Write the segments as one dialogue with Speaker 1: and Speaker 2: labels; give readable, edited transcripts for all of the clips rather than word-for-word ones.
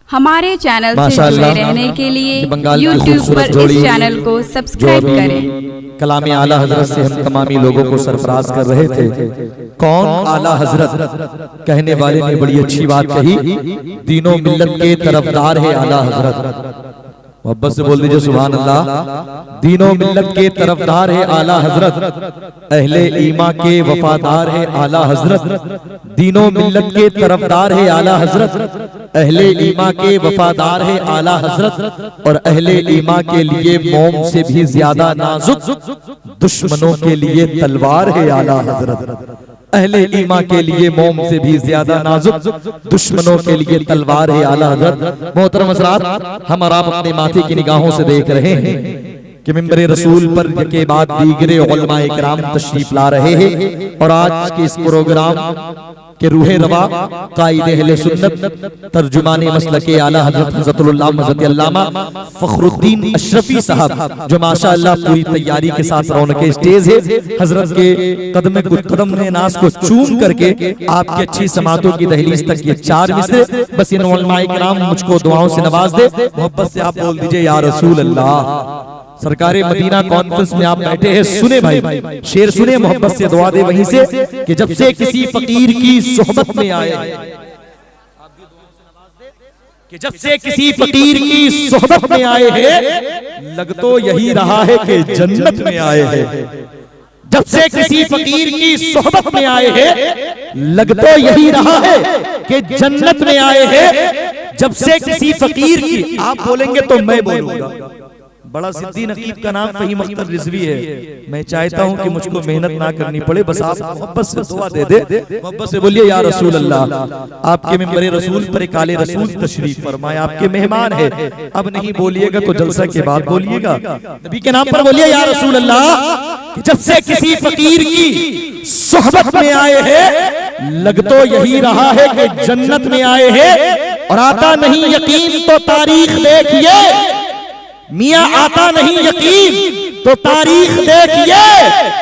Speaker 1: हमारे चैनल से जुड़े रहने के लिए YouTube पर इस चैनल को सब्सक्राइब करें।
Speaker 2: कलाम आला हजरत से हम तमामी लोगों को सरफराज कर रहे थे। कौन आला हजरत? कहने वाले ने बड़ी अच्छी बात कही, तीनों मिल्लत के तरफदार है आला हजरत। मोहब्बत से बोल दीजिए सुभान अल्लाह। तीनों मिल्लत के तरफदार है आला हजरत, अहले ईमा के वफादार है आला हजरत। तीनों मिल्लत के तरफदार है आला हजरत, अहले ईमा के वफादार है आला हजरत। और अहले ईमा के लिए मोम से भी ज्यादा नाजुक, दुश्मनों के लिए तलवार है आला हजरत। अहले ईमा के लिए मोम से भी ज्यादा नाजुक, दुश्मनों के लिए तलवार है आला हजरत। मोहतरम हज़रात, हम और आप अपने माथे की निगाहों से देख रहे हैं कि मिंबर रसूल पर के बाद दीगरे उलमा इकराम तशरीफ ला रहे हैं। और आज के इस प्रोग्राम के रूहे रवा कायदे अहले सुन्नत तर्जुमाने मसलके आला हजरत हज़रत अल्लामा फखरुद्दीन अशरफी साहब, जो माशाअल्लाह पूरी तैयारी के साथ रौनके स्टेज है। हजरत के कदम नास को चूम करके आपकी अच्छी समातों की दहलीज तक ये 4 मिसरे बस इन उलमा इकराम मुझको दुआओं से नवाज दे। मोहब्बत से आप बोल दीजिए या रसूल अल्लाह। सरकारे मदीना कॉन्फ्रेंस में आप बैठे हैं, सुने भाई शेर सुने, मोहब्बत से दुआ दे वहीं से कि जब से किसी फकीर की सोहबत में आए, कि जब से किसी फकीर की सोहबत में आए हैं, लग तो यही रहा है कि जन्नत में आए हैं। जब से किसी फकीर की सोहबत में आए हैं, लग तो यही रहा है कि जन्नत में आए हैं। जब से किसी फकीर की, आप बोलेंगे तो मैं बोलूंगा। बड़ा सिद्दी नकीब का नाम फहीम अख्तर रिजवी है। मैं चाहता हूं कि मुझको मेहनत ना करनी पड़े, बस आप मोहब्बत से दुआ दे दे। मोहब्बत से बोलिए या रसूल अल्लाह। आपके मिंबर रसूल पर एक आले रसूल तशरीफ फरमाए, आपके मेहमान है। अब नहीं बोलिएगा तो जलसा के बाद बोलिएगा। नबी के नाम पर बोलिए या रसूल अल्लाह। जब से किसी फकीर की सोहबत में आए हैं, लग तो यही रहा है कि जन्नत में आए हैं। और आता नहीं यकीन तो तारीख देखिए, मियां आता नहीं यकीन तो तारीख देखिए।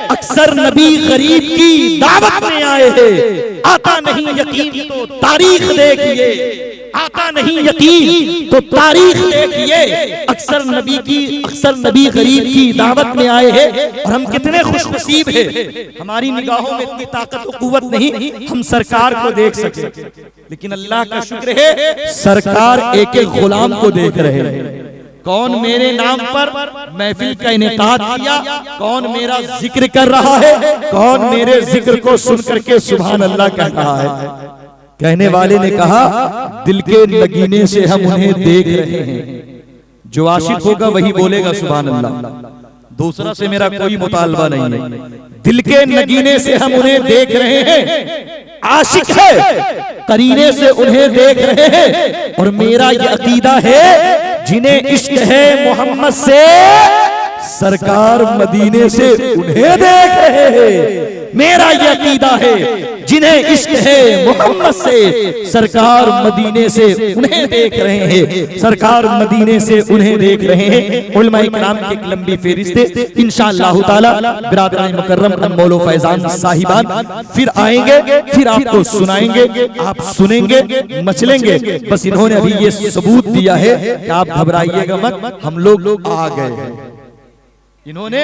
Speaker 2: अक्सर नबी गरीब की दावत में आए हैं। आता नहीं यकीन तो तारीख देखिए, आता नहीं यकीन तो तारीख देखिए। अक्सर नबी गरीब की दावत में आए हैं। और हम कितने खुशनसीब हैं, हमारी निगाहों में इतनी ताकत और कुव्वत नहीं हम सरकार को देख सके, लेकिन अल्लाह का शुक्र है सरकार एक एक गुलाम को देख रहे हैं। कौन मेरे नाम पर महफिल का इनेकाद किया, कौन मेरा जिक्र कर रहा है, कौन मेरे जिक्र को सुन करके सुभान अल्लाह कह रहा है। कहने वाले ने कहा, दिल के नगीने से हम उन्हें देख रहे हैं। जो आशिक होगा वही बोलेगा सुभान अल्लाह, दूसरा से मेरा कोई मुतालबा नहीं है। दिल के नगीने से हम उन्हें देख रहे हैं, आशिक है करीने से उन्हें देख रहे हैं। और मेरा ये अकीदा है, जिन्हें इश्क है मोहम्मद से, सरकार मदीने से उन्हें देख रहे हैं। मेरा ये अकीदा है, जिन्हें इश्क है मोहम्मद से, सरकार मदीने से उन्हें देख रहे हैं। सरकार मदीने से उन्हें देख रहे हैं। उलमा इकराम की एक लंबी फेरिस्त है। इंशाअल्लाह ताला बिरादरान मुकर्रम अनमोल फैजान साहिबान फिर आएंगे, फिर आपको सुनाएंगे, आप सुनेंगे, मचलेंगे। बस इन्होंने अभी ये सबूत दिया है कि आप घबराइएगा मत, हम लोग आ गए। इन्होंने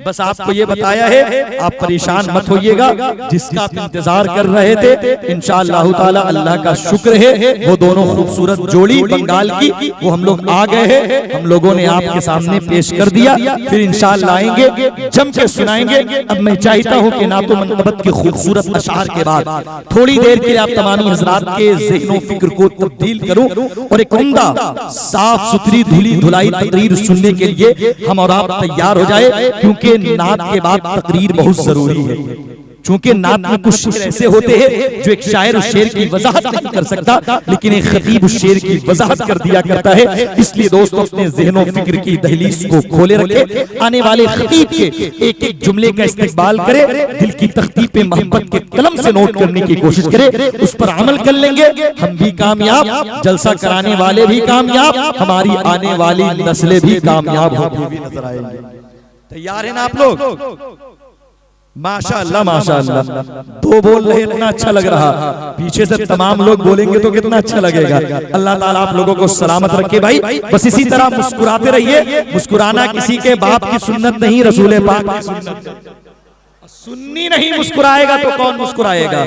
Speaker 2: बस आपको ये बताया है, आप परेशान मत होइएगा। जिसका आप इंतजार कर रहे थे, इंशाअल्लाह ताला अल्लाह का शुक्र है, वो दोनों खूबसूरत जोड़ी बंगाल की, वो हम लोग आ गए हैं। हम लोगों ने आपके सामने पेश कर दिया, फिर इंशाअल्लाह आएंगे, जम के सुनाएंगे। अब मैं चाहता हूँ कि नातो मनकबत के खूबसूरत अशआर के बाद थोड़ी देर के लिए आप तमामी हजरात के ज़हनो फिक्र को तब्दील करूँ और एक उम्दा साफ सुथरी धुली धुलाई तकरीर सुनने के लिए हम और आप तैयार हो जाए, क्योंकि नात के बाद तकरीर बहुत जरूरी है। चूंकि नात में कुछ शेर ऐसे होते हैं जो एक शायर उस शेर की वजाहत नहीं कर सकता, लेकिन एक खतीब उस शेर की वजाहत कर दिया करता है। इसलिए दोस्तों अपने ज़हनों फिक्र की दहलीज को खोले रखे, आने वाले खतीब के एक एक जुमले का इस्तेमाल करे, दिल की तख्ती पे मोहब्बत के कलम से नोट करने की कोशिश करे, उस पर अमल कर लेंगे, हम भी कामयाब, जलसा कराने वाले भी कामयाब, हमारी आने वाली नस्लें भी कामयाब होती हुई नजर आएंगी। तैयार है ना आप लोग? माशाअल्लाह माशाअल्लाह, दो बोल रहे इतना अच्छा लग रहा, पीछे से तमाम लोग बोलेंगे तो कितना अच्छा लगेगा। अल्लाह ताला आप लोगों को सलामत रखे भाई। बस इसी तरह मुस्कुराते रहिए। मुस्कुराना किसी के बाप की सुन्नत नहीं, रसूल पाक की सुन्नत है। सुन्नी नहीं मुस्कुराएगा तो कौन मुस्कुराएगा?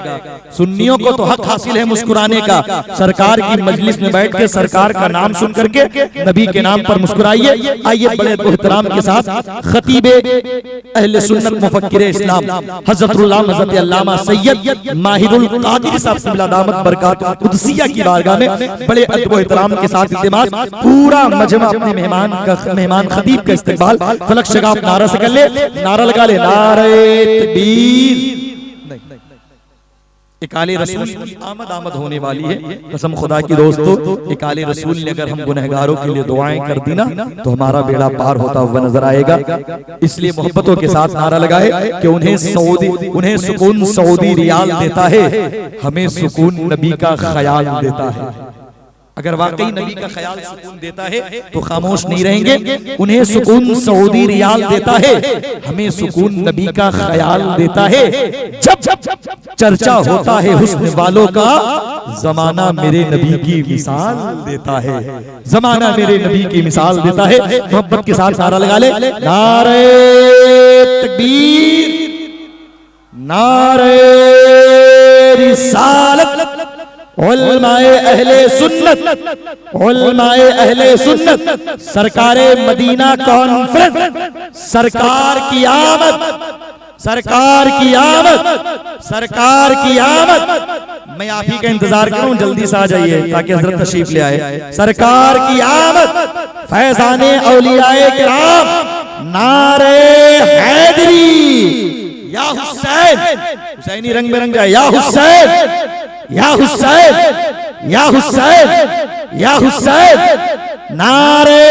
Speaker 2: सुन्नियों को तो हक हासिल है मुस्कुराने का। सरकार की मजलिस में बैठ के सरकार का नाम सुन करके नबी के नाम पर मुस्कुराइए। आइए बड़े एहतराम के साथ खतीबे अहले सुन्नत मुफक्किरे इस्लाम हज़रत अल्लामा सैयद माहिरुल कादिरी साहब क़िबला दामत बरकातुहु क़ुदसिया की बारगाह में बड़े अदब व एहतराम के साथ इल्तिमास, पूरा मजमा अपने मेहमान खतीब का इस्तकबाल फलक शगाफ नारा से कर ले। नारा लगा ले, नारे तकबीर। इकाले रसूल की आमद होने वाली है। कसम खुदा की दोस्तों, इकाले रसूल ने अगर हम गुनहगारों के लिए दुआएं कर दी ना तो हमारा बेड़ा पार होता हुआ नजर आएगा। इसलिए मोहब्बतों के साथ नारा लगाए कि उन्हें सुकून सऊदी रियाल देता है, हमें सुकून नबी का ख्याल देता है। अगर वाकई नबी का ख्याल सुकून देता है तो खामोश नहीं रहेंगे। उन्हें सुकून सऊदी रियाल देता है, हमें सुकून नबी का ख्याल देता है। जब चर्चा होता है हुस्न वालों का, जमाना मेरे नबी की मिसाल देता है। जमाना मेरे नबी की मिसाल देता है। मोहब्बत के साथ नारा लगा ले, नारे तकबीर, नारे रिसालत, उलमाए अहले सुन्नत, उलमाए अहले सुन्नत, सरकारे मदीना कॉन्फ्रेंस, सरकार की आमद, सरकार की आमद, सरकार की आमद। मैं आप ही का इंतजार करूं, जल्दी से आ जाइए ताकि हजरत तशरीफ ले आए। सरकार की आमद, फैजाने औलियाए किराम, नारे हैदरी, या हुसैन, हुसैनी रंग में रंग जाए, या हुसैन, या हुसैन, या हुसैन, या हुसैन, नारे